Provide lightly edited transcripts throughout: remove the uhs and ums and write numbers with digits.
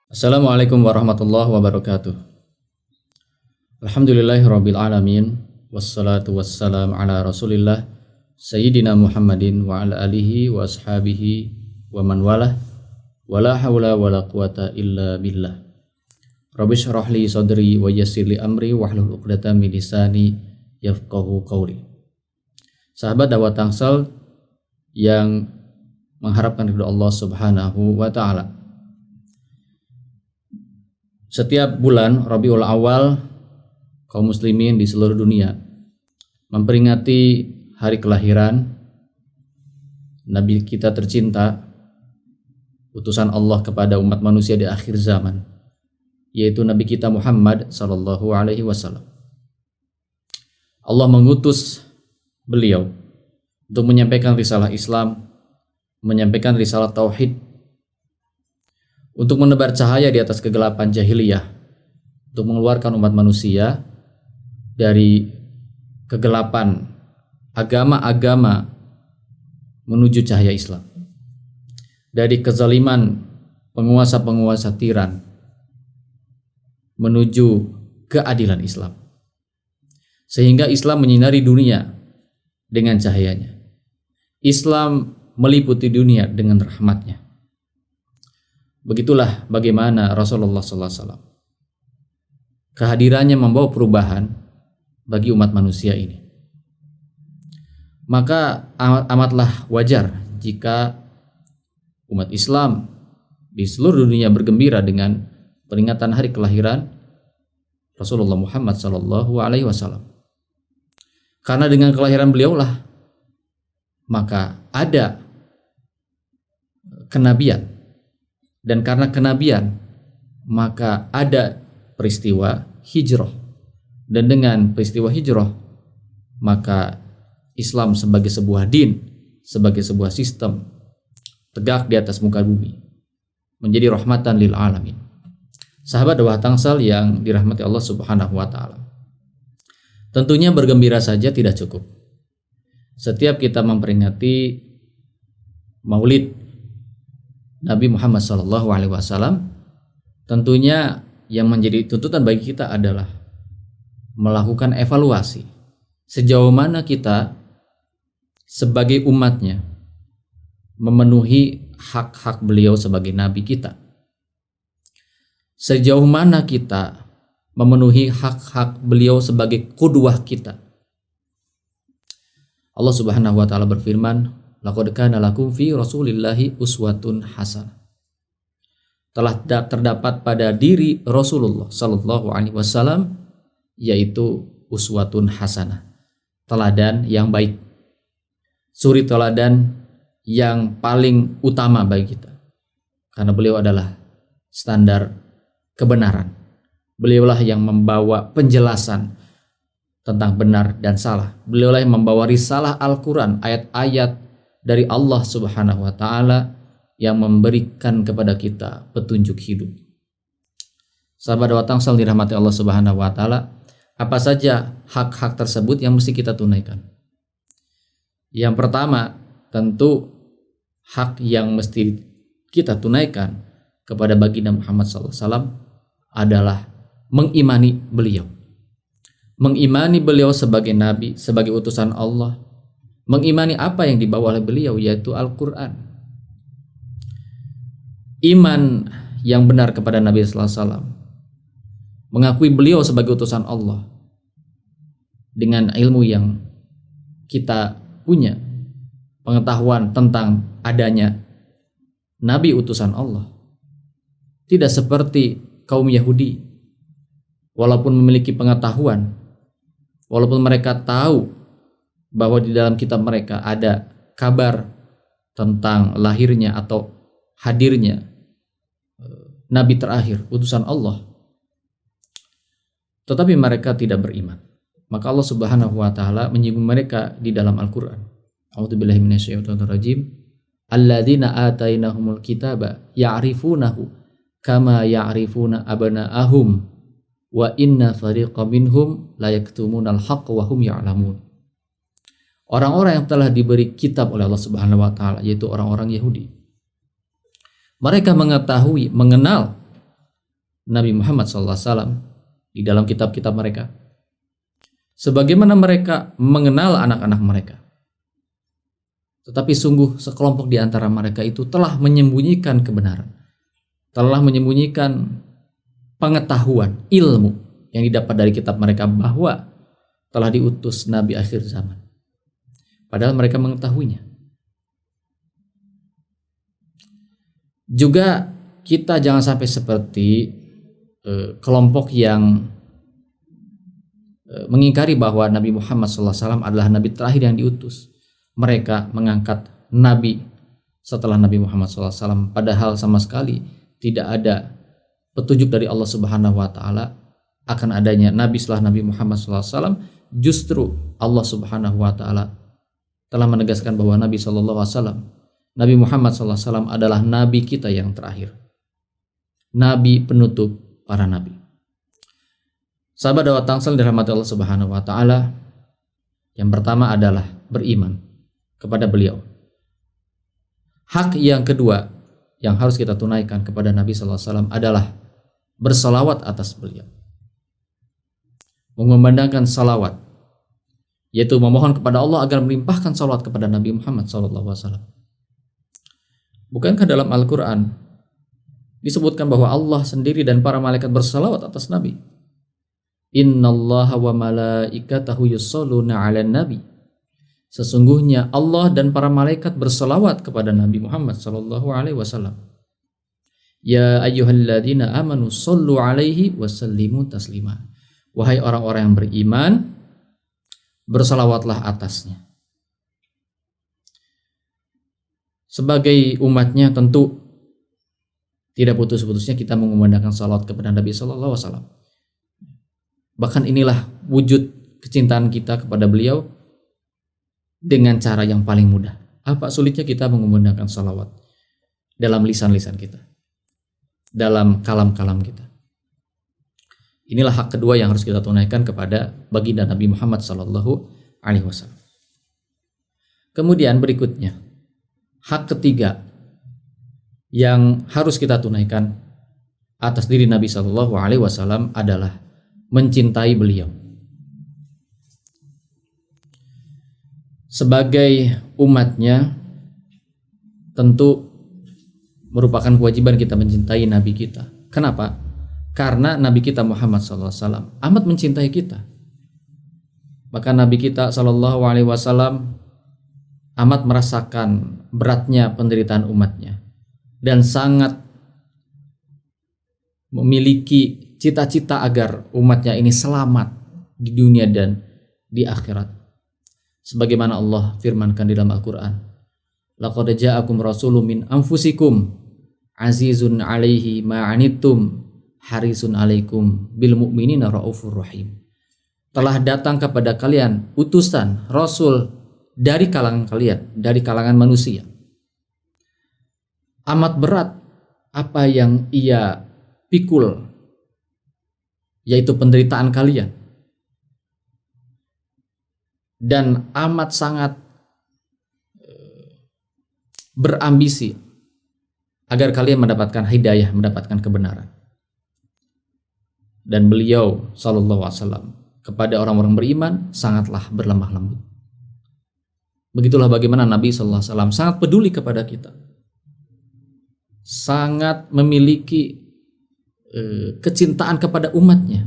Assalamualaikum warahmatullahi wabarakatuh. Alhamdulillahirabbil alamin wassalatu wassalamu ala Rasulillah Sayyidina Muhammadin wa ala alihi wa ashabihi wa man walah wala haula wala quwata illa billah. Rabbi shrah li sadri wa yassir li amri wahlul 'uqdatam min lisani yafqahu qawli. Sahabat dakwah Tangsel yang mengharapkan ridha Allah Subhanahu wa taala. Setiap bulan Rabiul Awal, kaum muslimin di seluruh dunia memperingati hari kelahiran Nabi kita tercinta, utusan Allah kepada umat manusia di akhir zaman, yaitu Nabi kita Muhammad sallallahu alaihi wasallam. Allah mengutus beliau untuk menyampaikan risalah Islam, menyampaikan risalah tauhid, untuk menebar cahaya di atas kegelapan jahiliyah, untuk mengeluarkan umat manusia dari kegelapan agama-agama menuju cahaya Islam, dari kezaliman penguasa-penguasa tiran menuju keadilan Islam, sehingga Islam menyinari dunia dengan cahayanya. Islam meliputi dunia dengan rahmatnya. Begitulah bagaimana Rasulullah SAW kehadirannya membawa perubahan bagi umat manusia ini. Maka amatlah wajar jika umat Islam di seluruh dunia bergembira dengan peringatan hari kelahiran Rasulullah Muhammad SAW. Karena dengan kelahiran beliaulah maka ada kenabian. Dan karena kenabian, maka ada peristiwa hijrah. Dan dengan peristiwa hijrah, maka Islam sebagai sebuah din, sebagai sebuah sistem, tegak di atas muka bumi, menjadi rahmatan lil alamin. Sahabat dakwah Tangsel yang dirahmati Allah Subhanahu wa taala. Tentunya bergembira saja tidak cukup. Setiap kita memperingati Maulid Nabi Muhammad SAW, tentunya yang menjadi tuntutan bagi kita adalah melakukan evaluasi sejauh mana kita sebagai umatnya memenuhi hak-hak beliau sebagai Nabi kita, sejauh mana kita memenuhi hak-hak beliau sebagai qudwah kita. Allah Subhanahu wa taala berfirman, laqad kana lakum fi Rasulillahi uswatun hasanah. Telah terdapat pada diri Rasulullah sallallahu alaihi wasallam yaitu uswatun hasanah, teladan yang baik, suri teladan yang paling utama bagi kita. Karena beliau adalah standar kebenaran. Beliaulah yang membawa penjelasan tentang benar dan salah. Beliaulah yang membawa risalah Al-Qur'an, ayat-ayat dari Allah Subhanahu wa taala yang memberikan kepada kita petunjuk hidup. Sahabat dakwah Tangsel dirahmati Allah Subhanahu wa taala, apa saja hak-hak tersebut yang mesti kita tunaikan? Yang pertama, tentu hak yang mesti kita tunaikan kepada baginda Muhammad SAW adalah mengimani beliau. Mengimani beliau sebagai nabi, sebagai utusan Allah. Mengimani apa yang dibawa oleh beliau, yaitu Al-Quran. Iman yang benar kepada Nabi sallallahu alaihi wasallam, mengakui beliau sebagai utusan Allah dengan ilmu yang kita punya, pengetahuan tentang adanya Nabi utusan Allah. Tidak seperti kaum Yahudi, walaupun memiliki pengetahuan, walaupun mereka tahu bahwa di dalam kitab mereka ada kabar tentang lahirnya atau hadirnya Nabi terakhir, utusan Allah, tetapi mereka tidak beriman. Maka Allah Subhanahu wa taala menyinggung mereka di dalam Al-Qur'an. A'udzubillahi minasyaitonir rajim. Alladzina atainahumul kitaba ya'rifunahu kama ya'rifuna abna'ahum wa inna fariqam minhum la yaktumunal haqqa wa hum ya'lamun. Orang-orang yang telah diberi kitab oleh Allah Subhanahu wa taala, yaitu orang-orang Yahudi, Mereka mengetahui, mengenal Nabi Muhammad SAW di dalam kitab-kitab mereka, sebagaimana mereka mengenal anak-anak mereka. Tetapi sungguh sekelompok di antara mereka itu telah menyembunyikan kebenaran, telah menyembunyikan pengetahuan, ilmu yang didapat dari kitab mereka bahwa telah diutus Nabi akhir zaman. Padahal mereka mengetahuinya. Juga kita jangan sampai seperti kelompok yang mengingkari bahwa Nabi Muhammad SAW adalah Nabi terakhir yang diutus. Mereka mengangkat Nabi setelah Nabi Muhammad SAW, padahal sama sekali tidak ada petunjuk dari Allah Subhanahu Wa Taala akan adanya Nabi setelah Nabi Muhammad SAW. Justru Allah Subhanahu Wa Taala telah menegaskan bahwa Nabi SAW, Nabi Muhammad SAW adalah Nabi kita yang terakhir, Nabi penutup para Nabi. Sahabat dakwah Tangsel dirahmati Allah Subhanahu Wa Taala, yang pertama adalah beriman kepada beliau. Hak yang kedua yang harus kita tunaikan kepada Nabi SAW adalah bersalawat atas beliau, mengumandangkan salawat, yaitu memohon kepada Allah agar melimpahkan salawat kepada Nabi Muhammad SAW. Bukankah dalam Al-Quran disebutkan bahwa Allah sendiri dan para malaikat bersalawat atas Nabi? Innallaha wa malaikatahu yusholluna 'alan nabi. Sesungguhnya Allah dan para malaikat berselawat kepada Nabi Muhammad sallallahu alaihi wasallam. Ya ayyuhalladzina amanu shollu alaihi wasallimu taslima. Wahai orang-orang yang beriman, bersalawatlah atasnya. Sebagai umatnya tentu tidak putus-putusnya kita mengumandangkan salawat kepada Nabi sallallahu alaihi wasallam. Bahkan inilah wujud kecintaan kita kepada beliau dengan cara yang paling mudah. Apa sulitnya kita mengumandangkan salawat dalam lisan-lisan kita, dalam kalam-kalam kita. Inilah hak kedua yang harus kita tunaikan kepada baginda Nabi Muhammad sallallahu alaihi wasallam. Kemudian berikutnya, hak ketiga yang harus kita tunaikan atas diri Nabi sallallahu alaihi wasallam adalah mencintai beliau. Sebagai umatnya, tentu merupakan kewajiban kita mencintai Nabi kita. Kenapa? Karena Nabi kita Muhammad SAW amat mencintai kita. Maka Nabi kita SAW amat merasakan beratnya penderitaan umatnya dan sangat memiliki cita-cita agar umatnya ini selamat di dunia dan di akhirat. Sebagaimana Allah firmankan di dalam Al-Quran, laqad ja'akum rasulun min anfusikum azizun 'alaihi ma 'anittum harisun 'alaikum bil mu'minina raufur rahim. Telah datang kepada kalian utusan rasul dari kalangan kalian, dari kalangan manusia. Amat berat apa yang ia pikul, yaitu penderitaan kalian, dan amat sangat berambisi agar kalian mendapatkan hidayah, mendapatkan kebenaran. Dan beliau sallallahu alaihi wasallam kepada orang-orang beriman sangatlah berlemah lembut. Begitulah bagaimana Nabi sallallahu alaihi wasallam sangat peduli kepada kita, sangat memiliki kecintaan kepada umatnya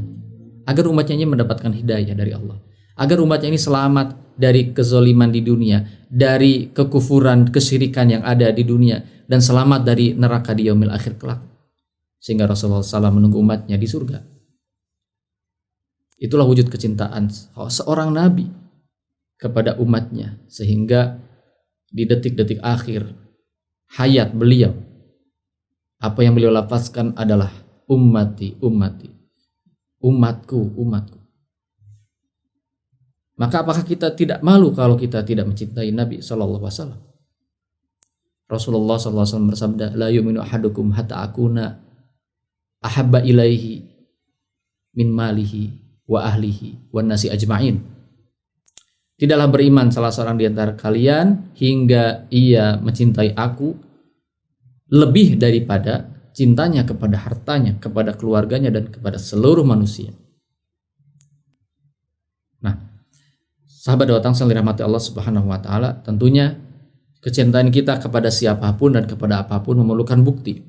agar umatnya ini mendapatkan hidayah dari Allah, agar umatnya ini selamat dari kezaliman di dunia, dari kekufuran, kesyirikan yang ada di dunia, dan selamat dari neraka di yaumil akhir kelak. Sehingga Rasulullah SAW menunggu umatnya di surga. Itulah wujud kecintaan seorang nabi kepada umatnya, sehingga di detik-detik akhir hayat beliau, apa yang beliau lafazkan adalah ummati, ummati, umatku, umatku. Maka apakah kita tidak malu kalau kita tidak mencintai Nabi sallallahu alaihi wasallam? Rasulullah sallallahu alaihi wasallam bersabda, la yu'minu ahadukum hatta akuna ahabba ilaihi min malihi wa ahlihi wan nasi ajma'in. Tidaklah beriman salah seorang di antara kalian hingga ia mencintai aku lebih daripada cintanya kepada hartanya, kepada keluarganya, dan kepada seluruh manusia. Nah, sahabat Dawah Tangsel dirahmati Allah Subhanahu wa taala, tentunya kecintaan kita kepada siapapun dan kepada apapun memerlukan bukti.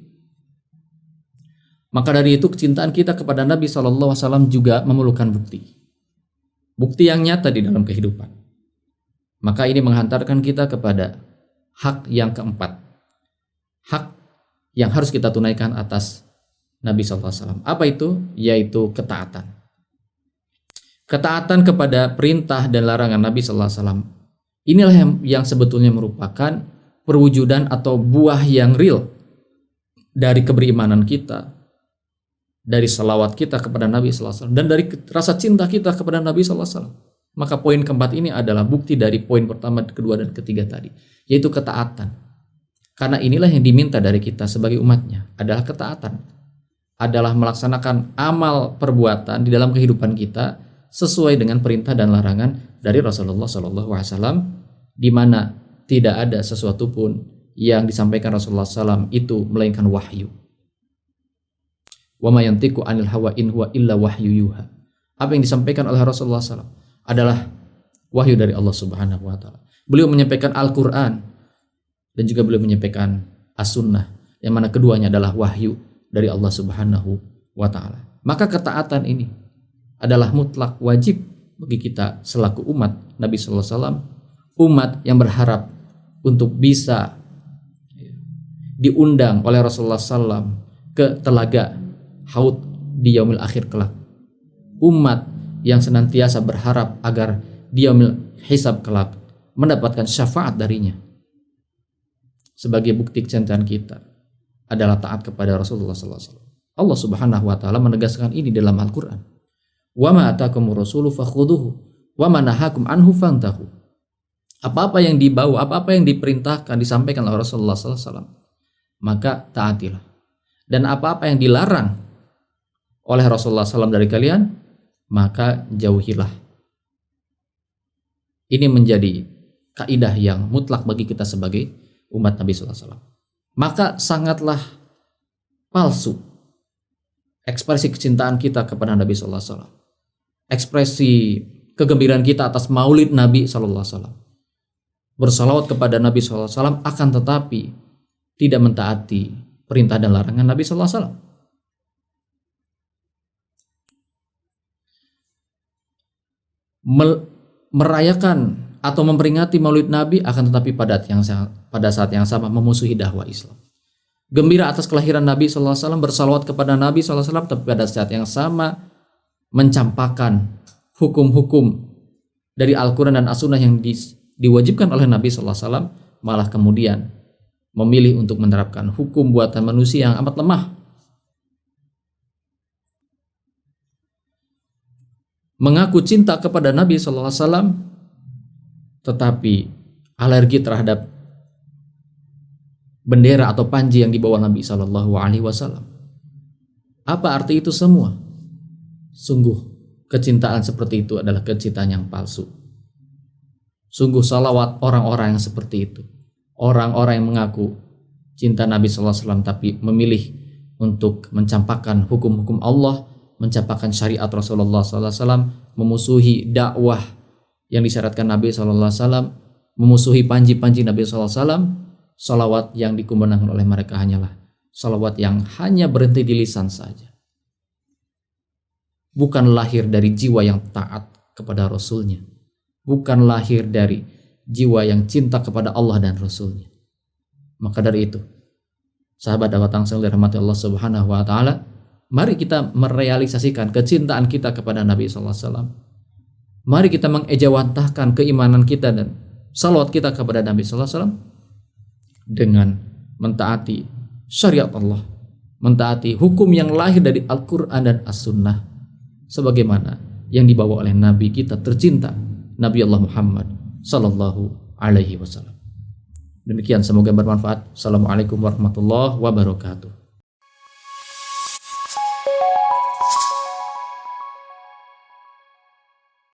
Maka dari itu kecintaan kita kepada Nabi SAW juga memerlukan bukti. Bukti yang nyata di dalam kehidupan. Maka ini menghantarkan kita kepada hak yang keempat. Hak yang harus kita tunaikan atas Nabi SAW. Apa itu? Yaitu ketaatan. Ketaatan kepada perintah dan larangan Nabi SAW. Inilah yang sebetulnya merupakan perwujudan atau buah yang real dari keberimanan kita, dari salawat kita kepada Nabi SAW, dan dari rasa cinta kita kepada Nabi SAW. Maka poin keempat ini adalah bukti dari poin pertama, kedua, dan ketiga tadi, yaitu ketaatan. Karena inilah yang diminta dari kita sebagai umatnya, adalah ketaatan. Adalah melaksanakan amal perbuatan di dalam kehidupan kita sesuai dengan perintah dan larangan dari Rasulullah SAW, di mana tidak ada sesuatu pun yang disampaikan Rasulullah SAW itu melainkan wahyu. Wa ma yantiqu 'anil hawa in huwa illa wahyu yuha. Apa yang disampaikan oleh Rasulullah SAW adalah wahyu dari Allah Subhanahu wa taala. Beliau menyampaikan Al-Qur'an dan juga beliau menyampaikan As-Sunnah, yang mana keduanya adalah wahyu dari Allah Subhanahu wa taala. Maka ketaatan ini adalah mutlak wajib bagi kita selaku umat Nabi sallallahu alaihi wasallam, umat yang berharap untuk bisa diundang oleh Rasulullah SAW ke telaga Haud di yaumil akhir kelak. Umat yang senantiasa berharap agar di yaumil hisab kelak mendapatkan syafaat darinya. Sebagai bukti kecintaan kita adalah taat kepada Rasulullah SAW. Allah Subhanahu wa taala menegaskan ini dalam Al-Qur'an. Wa ma atakumur rasulu fakhuduhu wa ma nahakum anhu fantahu. Apa-apa yang dibawa, apa-apa yang diperintahkan, disampaikan oleh Rasulullah SAW, maka taatilah. Dan apa-apa yang dilarang oleh Rasulullah SAW dari kalian, maka jauhilah. Ini menjadi kaidah yang mutlak bagi kita sebagai umat Nabi SAW. Maka sangatlah palsu ekspresi kecintaan kita kepada Nabi SAW. Ekspresi kegembiraan kita atas maulid Nabi SAW, bersalawat kepada Nabi SAW, akan tetapi tidak mentaati perintah dan larangan Nabi SAW. Merayakan atau memperingati maulid Nabi, akan tetapi pada saat yang sama memusuhi dakwah Islam. Gembira atas kelahiran Nabi SAW, bersalawat kepada Nabi SAW, tapi pada saat yang sama mencampakkan hukum-hukum dari Al-Quran dan As-Sunnah yang diwajibkan oleh Nabi SAW, malah kemudian memilih untuk menerapkan hukum buatan manusia yang amat lemah. Mengaku cinta kepada Nabi SAW, tetapi alergi terhadap bendera atau panji yang dibawa Nabi SAW. Apa arti itu semua? Sungguh kecintaan seperti itu adalah kecintaan yang palsu. Sungguh salawat orang-orang yang seperti itu, orang-orang yang mengaku cinta Nabi SAW tapi memilih untuk mencampakkan hukum-hukum Allah, mencampakkan syariat Rasulullah SAW, memusuhi dakwah yang disyaratkan Nabi SAW, memusuhi panji-panji Nabi SAW. Salawat yang dikumandangkan oleh mereka hanyalah salawat yang hanya berhenti di lisan saja, bukan lahir dari jiwa yang taat kepada Rasulnya, bukan lahir dari jiwa yang cinta kepada Allah dan Rasulnya. Maka dari itu, sahabat Dawah Tangsel dirahmati Allah Subhanahu wa taala, mari kita merealisasikan kecintaan kita kepada Nabi SAW. Mari kita mengejawantahkan keimanan kita dan salawat kita kepada Nabi SAW dengan mentaati syariat Allah, mentaati hukum yang lahir dari Al-Quran dan As-Sunnah, sebagaimana yang dibawa oleh Nabi kita tercinta, Nabi Allah Muhammad Sallallahu Alaihi Wasallam. Demikian, semoga bermanfaat. Assalamualaikum warahmatullahi wabarakatuh.